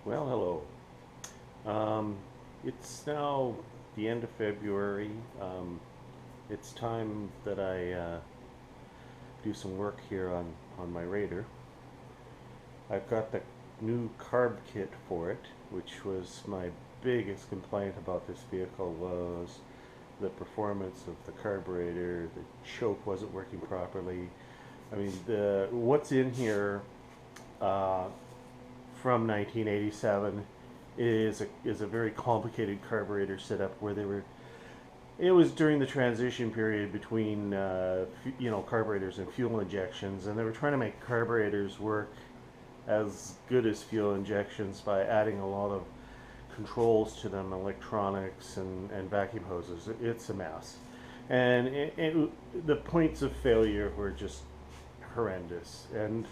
Well, hello. It's now the end of February. It's time that I do some work here on my Raider. I've got the new carb kit for it, which was my biggest complaint about this vehicle was the performance of the carburetor. The choke wasn't working properly. I mean, the what's in here uh, from 1987 is a very complicated carburetor setup where they were. It was during the transition period between carburetors and fuel injections, and they were trying to make carburetors work as good as fuel injections by adding a lot of controls to them, electronics and vacuum hoses. It's a mess, and the points of failure were just horrendous. And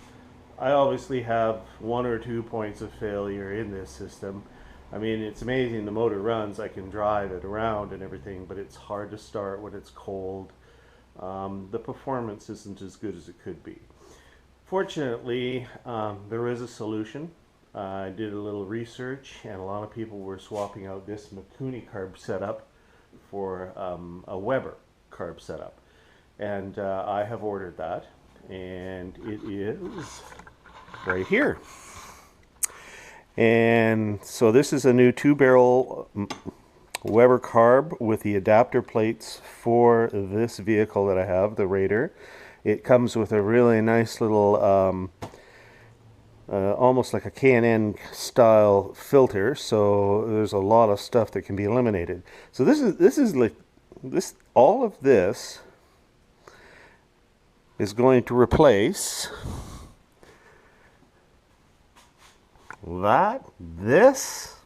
I obviously have one or two points of failure in this system. I mean, it's amazing the motor runs. I can drive it around and everything, but it's hard to start when it's cold. The performance isn't as good as it could be. Fortunately, there is a solution. I did a little research, and a lot of people were swapping out this Mikuni carb setup for a Weber carb setup. And I have ordered that, and it is right here. And so this is a new 2-barrel Weber carb with the adapter plates for this vehicle that I have, the Raider. It comes with a really nice little, almost like a K&N style filter. So there's a lot of stuff that can be eliminated. So this is like this. All of this is going to replace this,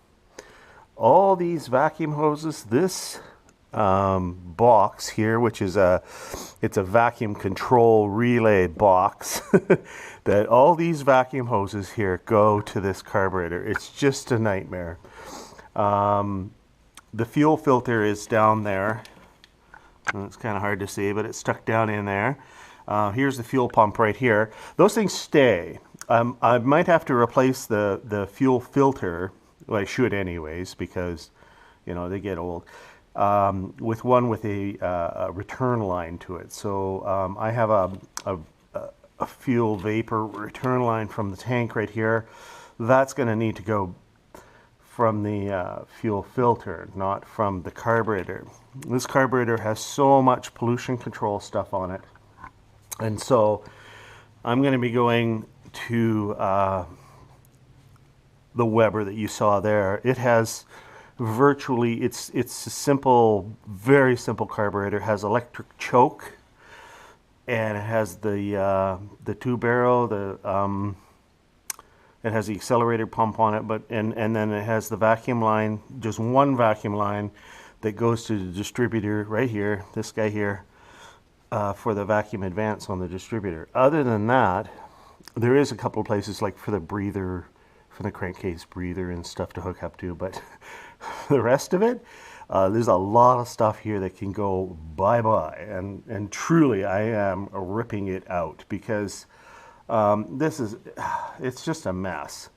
all these vacuum hoses, this box here, which is it's a vacuum control relay box, that all these vacuum hoses here go to this carburetor. It's just a nightmare. The fuel filter is down there. It's kind of hard to see, but it's stuck down in there. Here's the fuel pump right here. Those things stay. I might have to replace the fuel filter. Well, I should anyways, because they get old. With one with a return line to it. So I have a fuel vapor return line from the tank right here. That's going to need to go from the fuel filter, not from the carburetor. This carburetor has so much pollution control stuff on it. And so I'm going to be going to the Weber that you saw there. It has virtually, it's a simple, very simple carburetor. It has electric choke, and it has the 2-barrel. It has the accelerator pump on it, and then it has the vacuum line, just one vacuum line that goes to the distributor right here, this guy here, for the vacuum advance on the distributor. Other than that, there is a couple of places like for the breather, for the crankcase breather and stuff to hook up to, but the rest of it, there's a lot of stuff here that can go bye-bye, and truly I am ripping it out because it's just a mess.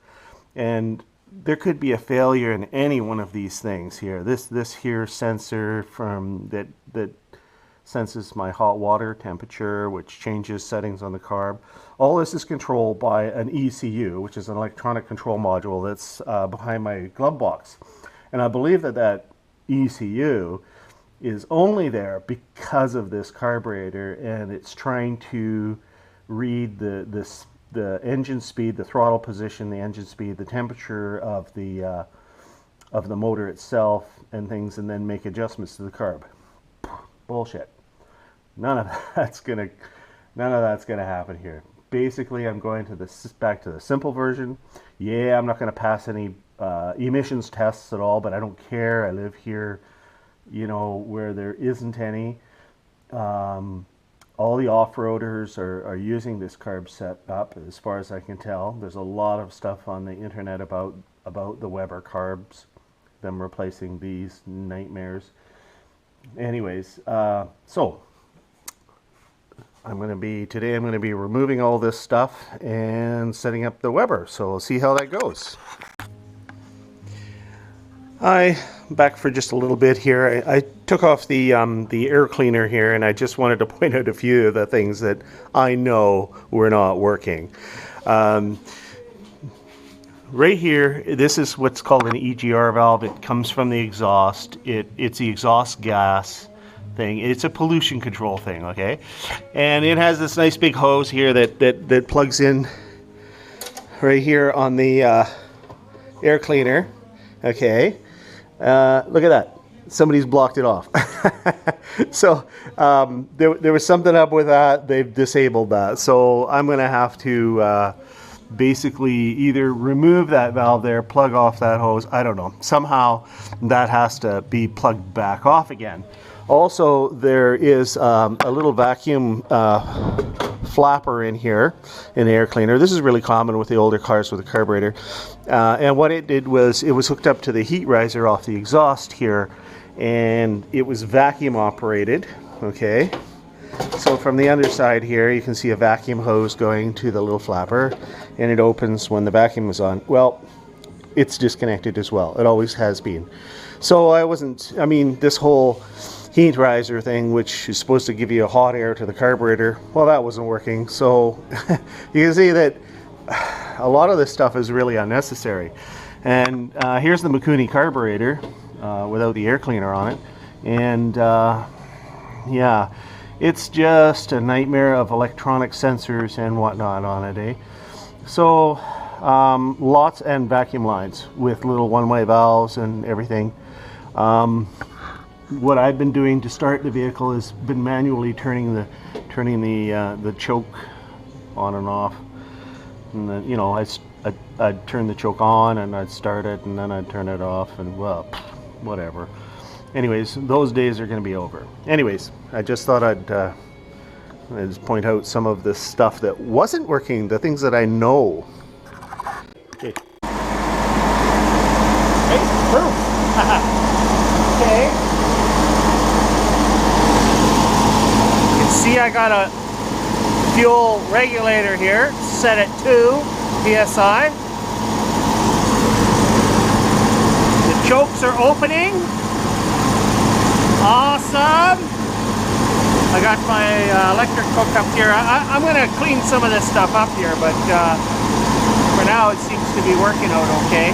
And there could be a failure in any one of these things here. This here sensor that senses my hot water temperature, which changes settings on the carb. All this is controlled by an ECU, which is an electronic control module that's behind my glove box. And I believe that ECU is only there because of this carburetor, and it's trying to read the engine speed, the throttle position, the engine speed, the temperature of the motor itself and things, and then make adjustments to the carb. Bullshit. None of that's gonna happen here. Basically, I'm going to back to the simple version. Yeah, I'm not going to pass any emissions tests at all, but I don't care. I live here, where there isn't any. All the off-roaders are using this carb setup, as far as I can tell. There's a lot of stuff on the internet about the Weber carbs, them replacing these nightmares. Anyways, so I'm going to be removing all this stuff and setting up the Weber. So we'll see how that goes. I'm back for just a little bit here. I took off the air cleaner here, and I just wanted to point out a few of the things that I know were not working. Um, right here, this is what's called an EGR valve. It comes from the exhaust. It's the exhaust gas thing. It's a pollution control thing, okay? And it has this nice big hose here that plugs in right here on the air cleaner, okay? Look at that. Somebody's blocked it off. So there was something up with that. They've disabled that. So I'm going to have to basically either remove that valve there, plug off that hose. I don't know. Somehow that has to be plugged back off again. Also, there is a little vacuum flapper in here in the air cleaner. This is really common with the older cars with a carburetor. And what it did was it was hooked up to the heat riser off the exhaust here, and it was vacuum operated, okay? So from the underside here, you can see a vacuum hose going to the little flapper, and it opens when the vacuum is on. Well, it's disconnected as well. It always has been. So I mean, this whole heat riser thing, which is supposed to give you a hot air to the carburetor, well, that wasn't working. So you can see that a lot of this stuff is really unnecessary. And here's the Mikuni carburetor without the air cleaner on it. And yeah, it's just a nightmare of electronic sensors and whatnot on it, eh? So lots and vacuum lines with little one-way valves and everything. What I've been doing to start the vehicle has been manually turning the choke on and off. And then, you know, I'd turn the choke on and I'd start it, and then I'd turn it off, and well, whatever. Anyways, those days are going to be over. Anyways, I just thought I'd just point out some of the stuff that wasn't working, the things that I know. Okay. Hey, proof. Okay. You can see I got a fuel regulator here, set at 2 psi. The chokes are opening. Awesome. I got my electric hooked up here. I'm going to clean some of this stuff up here, but for now it seems to be working out okay.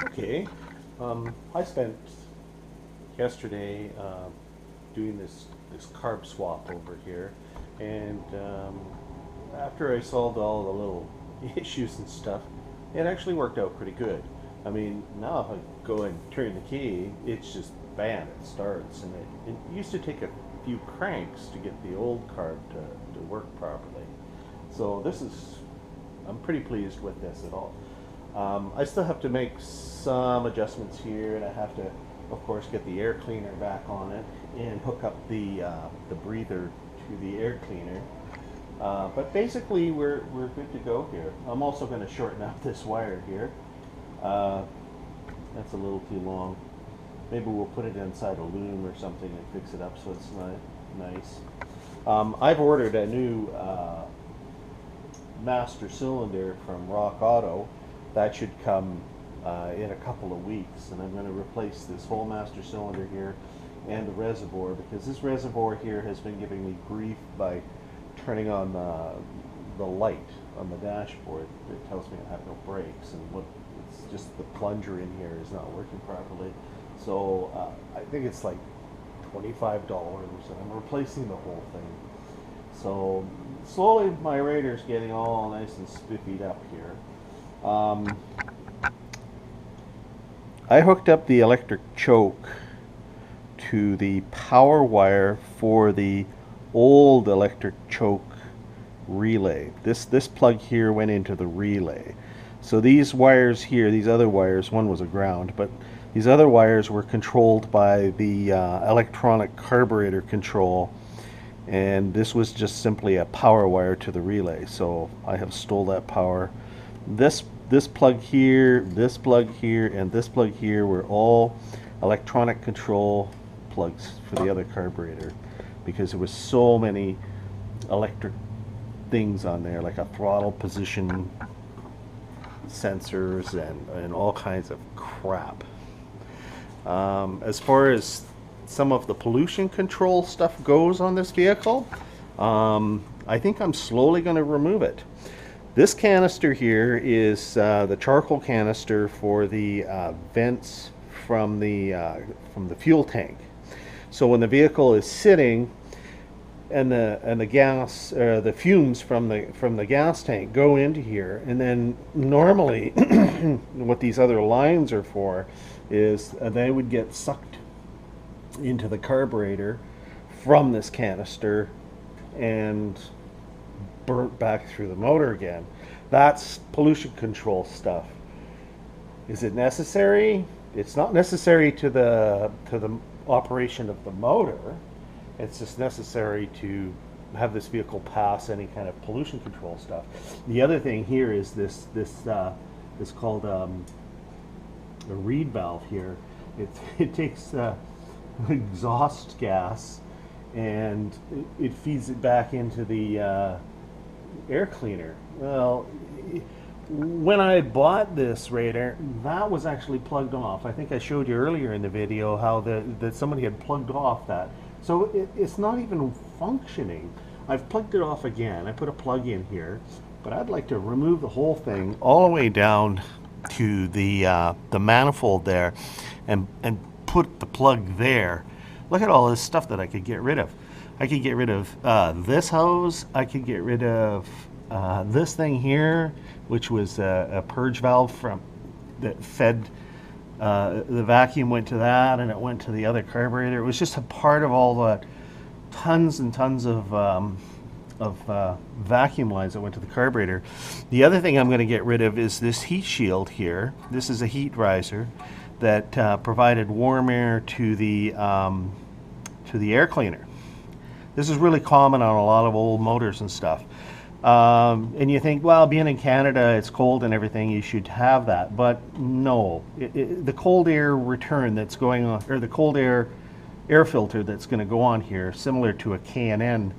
Okay. I spent yesterday doing this carb swap over here, and after I solved all the little issues and stuff, it actually worked out pretty good. I mean, now if I go and turn the key, it's just bam, it starts, and it used to take a few cranks to get the old carb to work properly. So I'm pretty pleased with this at all. I still have to make some adjustments here, and I have to, of course, get the air cleaner back on it and hook up the breather to the air cleaner. But basically, we're good to go here. I'm also going to shorten up this wire here. That's a little too long. Maybe we'll put it inside a loom or something and fix it up so it's nice. I've ordered a new master cylinder from Rock Auto. That should come in a couple of weeks, and I'm going to replace this whole master cylinder here and the reservoir, because this reservoir here has been giving me grief by turning on the light on the dashboard. It tells me I have no brakes, and it's just the plunger in here is not working properly. So I think it's like $25, and I'm replacing the whole thing. So slowly my radiator's getting all nice and spiffied up here. I hooked up the electric choke to the power wire for the old electric choke relay. This plug here went into the relay. So these wires here, these other wires, one was a ground, but these other wires were controlled by the electronic carburetor control, and this was just simply a power wire to the relay. So I have stole that power. This plug here, this plug here, and this plug here were all electronic control plugs for the other carburetor, because there was so many electric things on there, like a throttle position sensors and all kinds of crap. As far as some of the pollution control stuff goes on this vehicle, I think I'm slowly going to remove it. This canister here is the charcoal canister for the vents from the fuel tank. So when the vehicle is sitting and the gas, the fumes from the gas tank go into here, and then normally what these other lines are for is they would get sucked into the carburetor from this canister and burnt back through the motor again. That's pollution control stuff. Is it necessary? It's not necessary to the operation of the motor. It's just necessary to have this vehicle pass any kind of pollution control stuff. The other thing here is this called a reed valve here. It takes exhaust gas and it feeds it back into the air cleaner. Well, when I bought this radar, that was actually plugged off. I think I showed you earlier in the video how that somebody had plugged off that. So it's not even functioning. I've plugged it off again. I put a plug in here, but I'd like to remove the whole thing all the way down to the manifold there, and put the plug there. Look at all this stuff that I could get rid of. I could get rid of this hose. I could get rid of this thing here, which was a purge valve that fed the vacuum went to that, and it went to the other carburetor. It was just a part of all the tons and tons of vacuum lines that went to the carburetor. The other thing I'm going to get rid of is this heat shield here. This is a heat riser that provided warm air to the air cleaner. This is really common on a lot of old motors and stuff. And you think, well, being in Canada, it's cold and everything, you should have that. But no, the cold air return that's going on, or the cold air filter that's going to go on here, similar to a K&N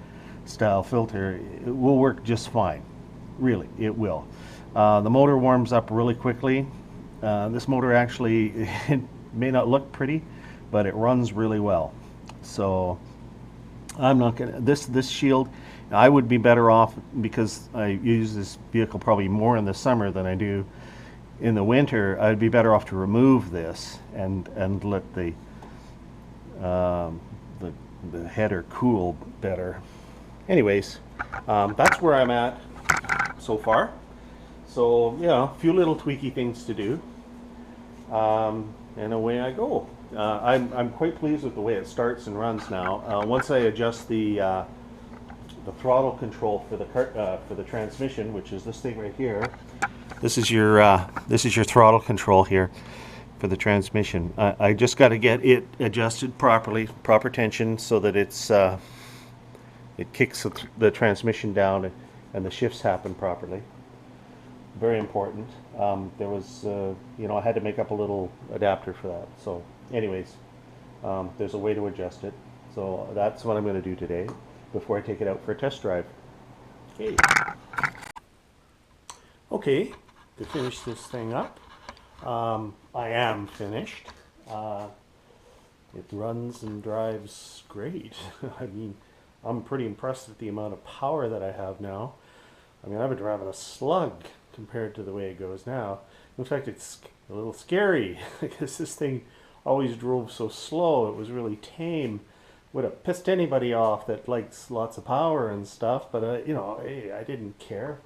style filter, it will work just fine. Really, it will. The motor warms up really quickly. This motor actually, it may not look pretty, but it runs really well. So I'm not gonna, this shield, I would be better off, because I use this vehicle probably more in the summer than I do in the winter. I'd be better off to remove this and let the header cool better. Anyways, that's where I'm at so far. So yeah, a few little tweaky things to do, and away I go. I'm quite pleased with the way it starts and runs now. Once I adjust the throttle control for the transmission, which is this thing right here. This is your throttle control here for the transmission. I just got to get it adjusted properly, proper tension, so that it kicks the transmission down and the shifts happen properly. Very important. There was, I had to make up a little adapter for that. So, anyways, there's a way to adjust it. So that's what I'm going to do today before I take it out for a test drive. Okay, to finish this thing up, I am finished. It runs and drives great. I mean, I'm pretty impressed at the amount of power that I have now. I mean, I've been driving a slug compared to the way it goes now. In fact, it's a little scary because this thing always drove so slow. It was really tame. Would have pissed anybody off that likes lots of power and stuff, but hey, I didn't care.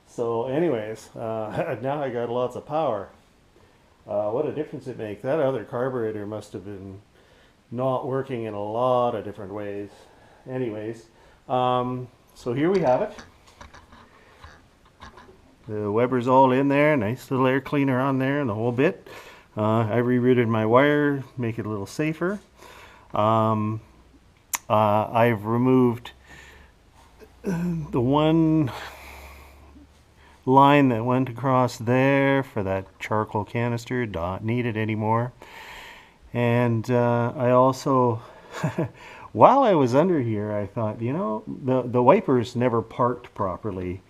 So anyways, now I got lots of power. What a difference it makes. That other carburetor must have been not working in a lot of different ways. Anyways, so here we have it. The Weber's all in there, nice little air cleaner on there and the whole bit. I rerouted my wire, make it a little safer. I've removed the one line that went across there for that charcoal canister, don't need it anymore. And I also, while I was under here, I thought, the wipers never parked properly.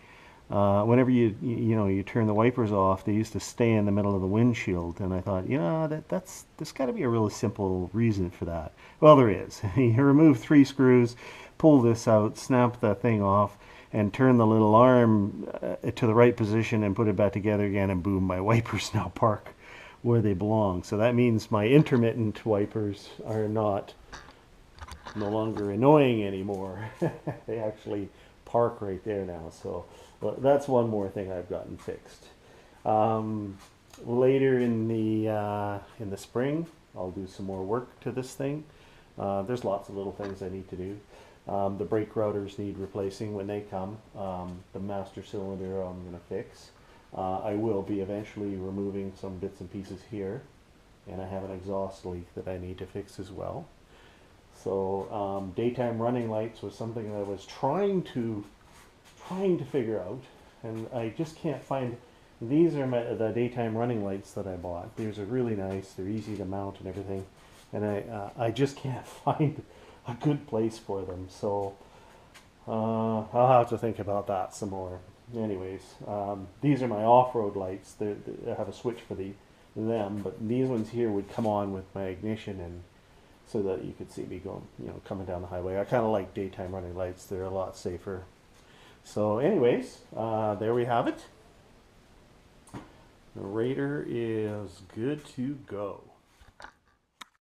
Whenever you turn the wipers off, they used to stay in the middle of the windshield, and I thought, there's got to be a really simple reason for that. Well, there is. You remove 3 screws, pull this out, snap the thing off, and turn the little arm to the right position and put it back together again, and boom, my wipers now park where they belong. So that means my intermittent wipers are no longer annoying anymore. They actually park right there now. So that's one more thing I've gotten fixed. Later in the spring, I'll do some more work to this thing. There's lots of little things I need to do. The brake routers need replacing when they come. The master cylinder I'm going to fix. I will be eventually removing some bits and pieces here, and I have an exhaust leak that I need to fix as well. So daytime running lights was something that I was trying to figure out, and I just can't find. These are the daytime running lights that I bought. These are really nice. They're easy to mount and everything, and I just can't find a good place for them. So I'll have to think about that some more. Anyways, these are my off-road lights. They have a switch for them, but these ones here would come on with my ignition, and so that you could see me going, coming down the highway. I kind of like daytime running lights. They're a lot safer. So anyways, there we have it. The Raider is good to go.